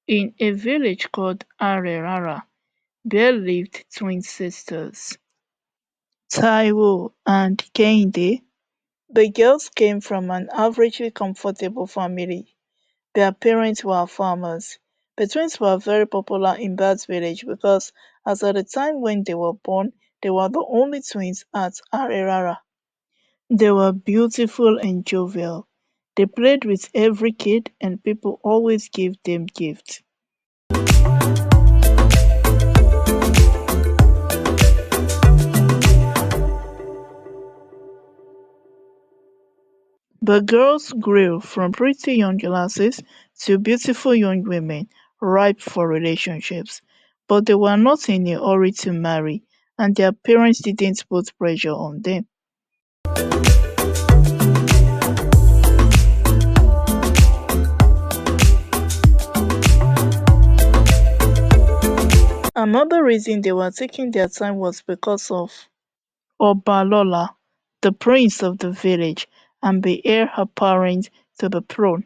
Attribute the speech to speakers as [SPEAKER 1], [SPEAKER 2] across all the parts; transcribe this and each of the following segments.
[SPEAKER 1] In a village called Arerara, there lived twin sisters, Taiwo and Kehinde. The girls came from an averagely comfortable family. Their parents were farmers. The twins were very popular in that village because as at the time when they were born, they were the only twins at Arerara. They were beautiful and jovial. They played with every kid and people always gave them gifts. The girls grew from pretty young lasses to beautiful young women ripe for relationships, but they were not in a hurry to marry, and their parents didn't put pressure on them. Another reason they were taking their time was because of Obalola, the prince of the village and the heir apparent to the throne.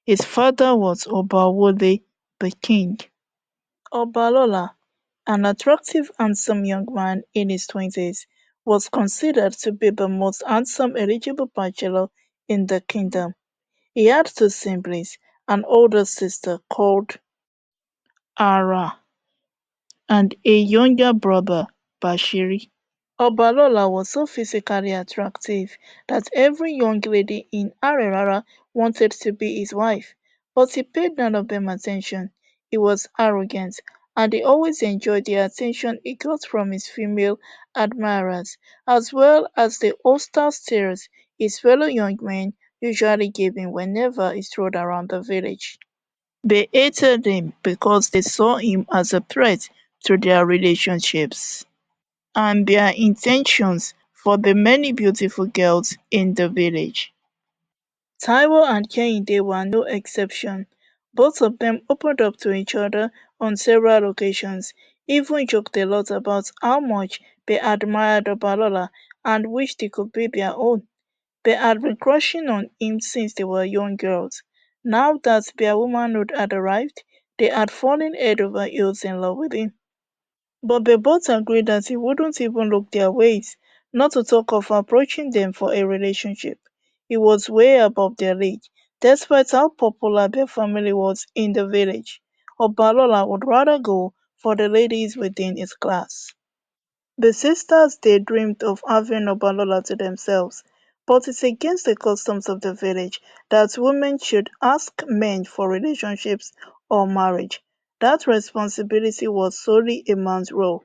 [SPEAKER 1] His father was Obawode, the king. Obalola, an attractive handsome young man in his twenties, was considered to be the most handsome eligible bachelor in the kingdom. He had two siblings, an older sister called Ara and a younger brother, Bashiri. Obalola was so physically attractive that every young lady in Arerara wanted to be his wife, but he paid none of them attention. He was arrogant, and he always enjoyed the attention he got from his female admirers, as well as the hostile stares his fellow young men usually gave him whenever he strolled around the village. They hated him because they saw him as a threat to their relationships and their intentions for the many beautiful girls in the village. Taiwo and Kehinde were no exception. Both of them opened up to each other on several occasions, even joked a lot about how much they admired Obalola and wished he could be their own. They had been crushing on him since they were young girls. Now that their womanhood had arrived, they had fallen head over heels in love with him. But they both agreed that he wouldn't even look their ways, not to talk of approaching them for a relationship. He was way above their league, despite how popular their family was in the village. Obalola would rather go for the ladies within his class. The sisters daydreamed of having Obalola to themselves, but it's against the customs of the village that women should ask men for relationships or marriage. That responsibility was solely a man's role.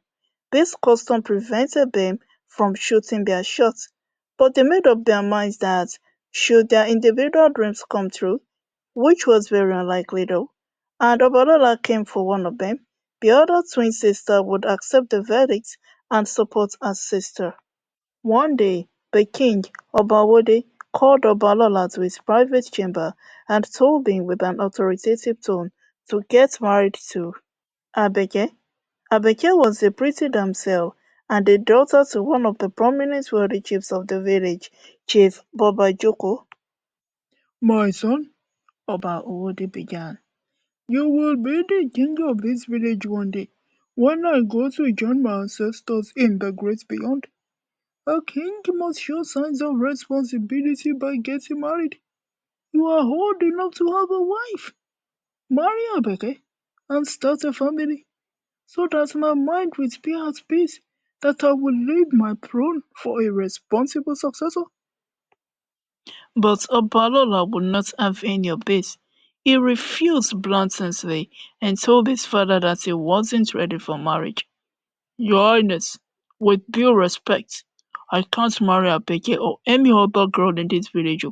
[SPEAKER 1] This custom prevented them from shooting their shots, but they made up their minds that, should their individual dreams come true, which was very unlikely though, and Obalola came for one of them, the other twin sister would accept the verdict and support her sister. One day, the king, Obawode, called Obalola to his private chamber and told him with an authoritative tone to get married to Abeke. Abeke was a pretty damsel and a daughter to one of the prominent wealthy chiefs of the village, Chief Bobajoko. "My son," Oba Owode began, "you will be the king of this village one day, when I go to join my ancestors in the great beyond. A king must show signs of responsibility by getting married. You are old enough to have a wife. Marry Abeke and start a family, so that my mind will be at peace that I will leave my throne for a responsible successor." But Obalola would not have any of this. He refused bluntly and told his father that he wasn't ready for marriage. "Your Highness, with due respect, I can't marry Abeke or any other girl in this village,"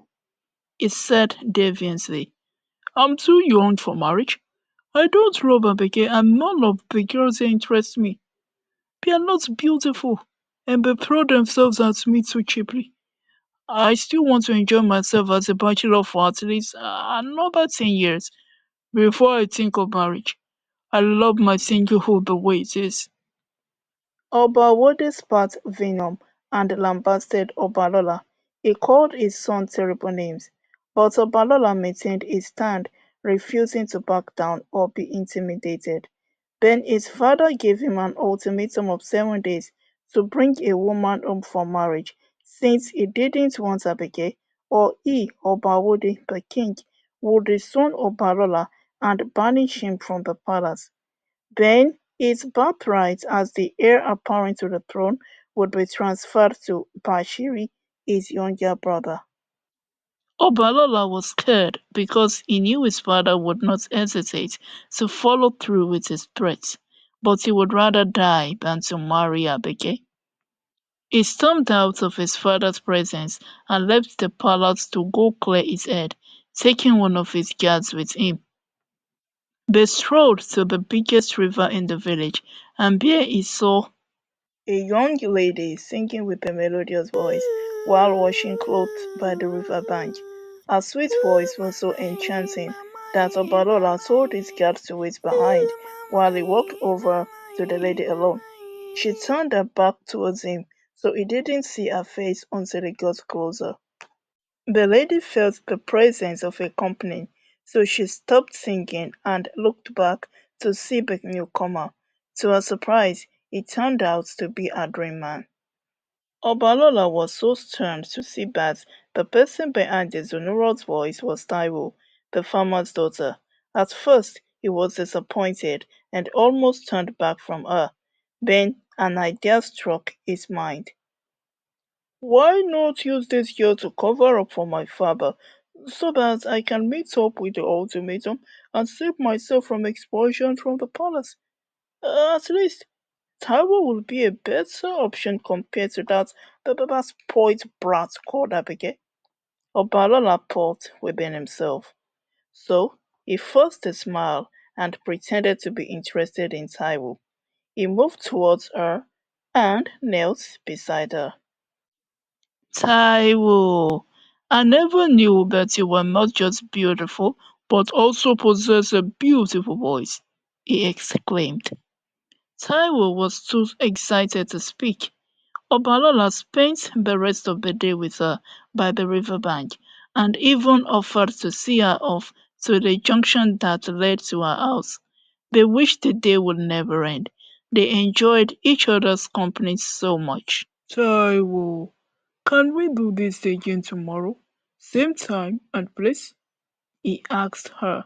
[SPEAKER 1] he said defiantly. "I'm too young for marriage. I don't love Abeke and none of the girls here interest me. They are not beautiful and they throw themselves at me too cheaply. I still want to enjoy myself as a bachelor for at least another 10 years before I think of marriage. I love my singlehood the way it is." Obawode spat venom and lambasted Obalola. He called his son terrible names, but Obalola maintained his stand, refusing to back down or be intimidated. Then his father gave him an ultimatum of 7 days to bring a woman home for marriage, since he didn't want Abigail, or he, Obawode, the king, would disown Obalola and banish him from the palace. Then his birthright as the heir apparent to the throne would be transferred to Bashiri, his younger brother. Obalola was scared because he knew his father would not hesitate to follow through with his threats, but he would rather die than to marry Abigail. He stormed out of his father's presence and left the palace to go clear his head, taking one of his guards with him. They strolled to the biggest river in the village, and there he saw a young lady singing with a melodious voice while washing clothes by the river bank. Her sweet voice was so enchanting that Obalola told his guard to wait behind while he walked over to the lady alone. She turned her back towards him, so he didn't see her face until he got closer. The lady felt the presence of a company, so she stopped singing and looked back to see the newcomer. To her surprise, it turned out to be her dream man. Obalola was so stunned to see that the person behind the sonorous voice was Taiwo, the farmer's daughter. At first, he was disappointed and almost turned back from her. Then an idea struck his mind. Why not use this girl to cover up for my father so that I can meet up with the ultimatum and save myself from expulsion from the palace? At least Taiwo will be a better option compared to that spoiled brat called Abigail. Obalola thought within himself. So he forced a smile and pretended to be interested in Taiwo. He moved towards her and knelt beside her. Taiwo, I never knew that you were not just beautiful, but also possess a beautiful voice, he exclaimed. Taiwo was too excited to speak. Obalola spent the rest of the day with her by the river bank and even offered to see her off to the junction that led to her house. They wished the day would never end. They enjoyed each other's company so much. Taiwo, can we do this again tomorrow? Same time and place? He asked her.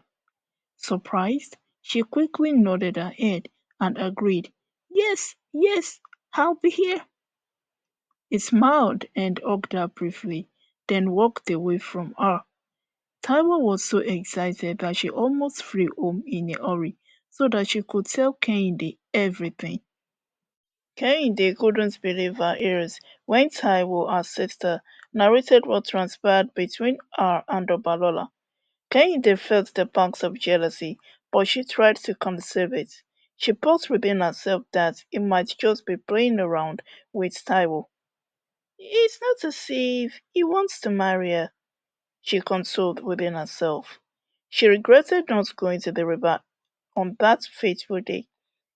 [SPEAKER 1] Surprised, she quickly nodded her head and agreed. Yes, yes, I'll be here. He smiled and hugged her briefly, then walked away from her. Taiwo was so excited that she almost flew home in a hurry so that she could tell Kehinde everything. Kehinde couldn't believe her ears when Taiwo, her sister, narrated what transpired between her and Obalola. Kehinde felt the pangs of jealousy, but she tried to conceal it. She thought within herself that he might just be playing around with Taiwo. It's not as if he wants to marry her, she consoled within herself. She regretted not going to the river on that fateful day.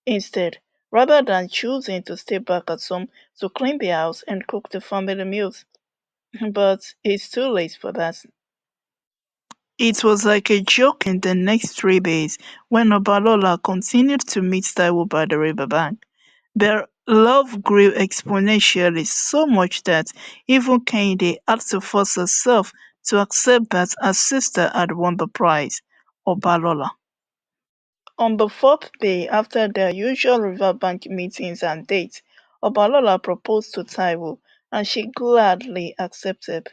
[SPEAKER 1] Instead, rather than choosing to stay back at home to clean the house and cook the family meals. But it's too late for that. It was like a joke in the next 3 days when Obalola continued to meet Taiwo by the riverbank. Their love grew exponentially, so much that even Kehinde had to force herself to accept that her sister had won the prize, Obalola. On the fourth day after their usual riverbank meetings and dates, Obalola proposed to Taiwo, and she gladly accepted.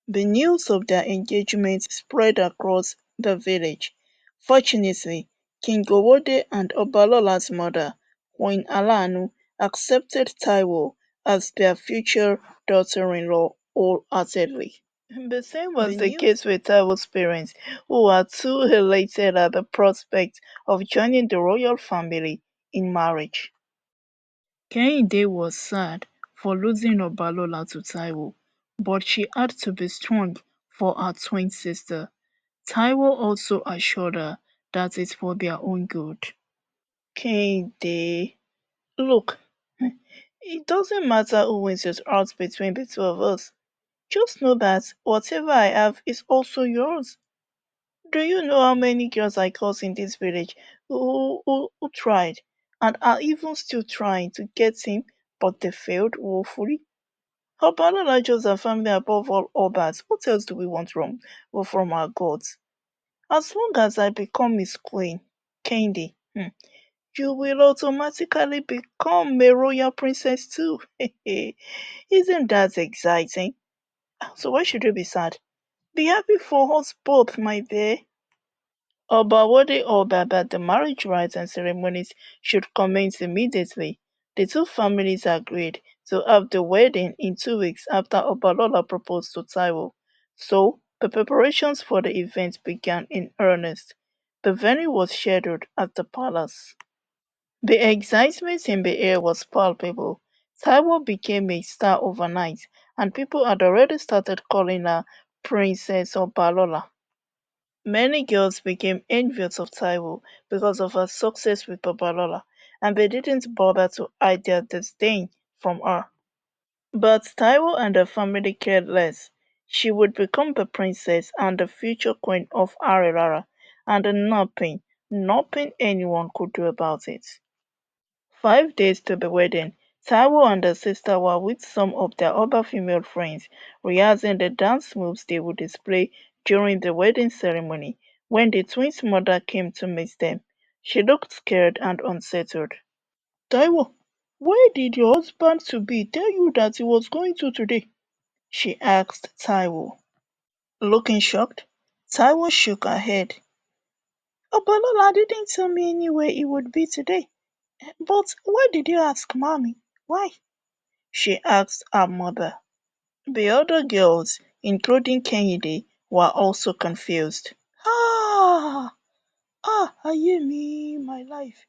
[SPEAKER 1] The news of their engagement spread across the village. Fortunately, King Owode and Obalola's mother, Queen Alanu, accepted Taiwo as their future daughter-in-law wholeheartedly. The same was the case with Taiwo's parents, who were too elated at the prospect of joining the royal family in marriage. Kehinde was sad for losing Obalola to Taiwo, but she had to be strong for her twin sister. Taiwo also assured her that it's for their own good. Kehinde, look, It doesn't matter who wins your heart between the two of us. Just know that whatever I have is also yours. Do you know how many girls I caused in this village who tried and are even still trying to get him, but they failed woefully? Obalola chose her family above all others. What else do we want from our gods? As long as I become his queen, Candy, you will automatically become a royal princess too. Isn't that exciting? So why should you be sad? Be happy for us both, my dear. Obawode ordered that the marriage rites and ceremonies should commence immediately. The two families agreed to have the wedding in 2 weeks after Obalola proposed to Taiwo. So, the preparations for the event began in earnest. The venue was scheduled at the palace. The excitement in the air was palpable. Taiwo became a star overnight, and people had already started calling her Princess Obalola. Many girls became envious of Taiwo because of her success with Babalola, and they didn't bother to hide their disdain from her. But Taiwo and her family cared less. She would become the princess and the future queen of Arilara, and nothing anyone could do about it. 5 days to the wedding, Taiwo and her sister were with some of their other female friends, rehearsing the dance moves they would display during the wedding ceremony when the twins' mother came to meet them. She looked scared and unsettled. Taiwo, where did your husband-to-be tell you that he was going to today? She asked Taiwo. Looking shocked, Taiwo shook her head. Obalola didn't tell me anywhere he would be today. But why did you ask, mommy? Why? She asked her mother. The other girls, including Kennedy, were also confused. Ah, Ayemi, my life.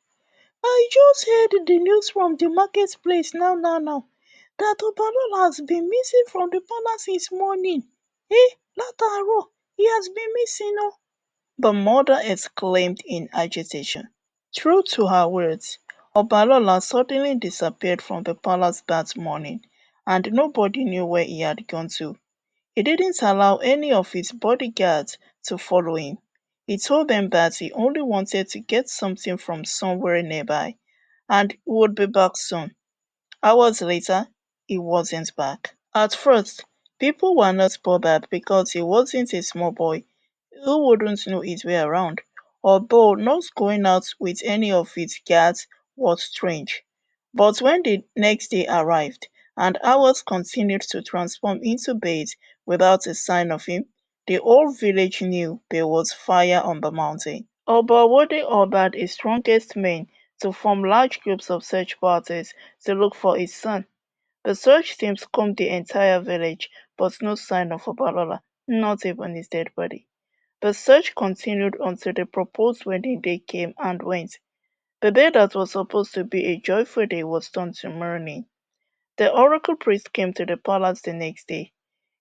[SPEAKER 1] I just heard the news from the marketplace now, that Obalola has been missing from the palace since morning. Lataro, he has been missing, oh. The mother exclaimed in agitation. True to her words, Obalola suddenly disappeared from the palace that morning, and nobody knew where he had gone to. He didn't allow any of his bodyguards to follow him. He told them that he only wanted to get something from somewhere nearby and would be back soon. Hours later, he wasn't back. At first, people were not bothered because he wasn't a small boy who wouldn't know his way around, although not going out with any of his guards was strange. But when the next day arrived, and hours continued to transform into days without a sign of him, the whole village knew there was fire on the mountain. Obawode ordered his strongest men to form large groups of search parties to look for his son. The search teams combed the entire village, but no sign of Obalola, not even his dead body. The search continued until the proposed wedding day came and went. The day that was supposed to be a joyful day was turned to mourning. The oracle priest came to the palace the next day.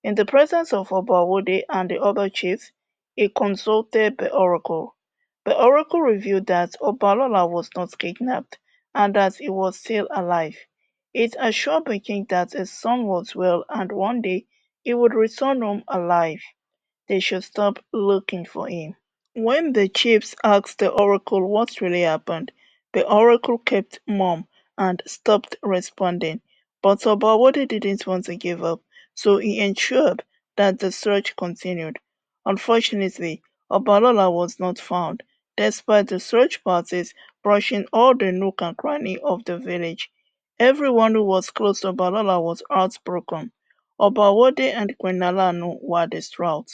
[SPEAKER 1] In the presence of Obawode and the other chiefs, he consulted the oracle. The oracle revealed that Obalola was not kidnapped and that he was still alive. It assured the king that his son was well and one day he would return home alive. They should stop looking for him. When the chiefs asked the oracle what really happened, the oracle kept mum and stopped responding. But Obawode didn't want to give up, so he ensured that the search continued. Unfortunately, Obalola was not found, despite the search parties brushing all the nook and cranny of the village. Everyone who was close to Obalola was heartbroken. Obawode and Queen Nalanu were distraught.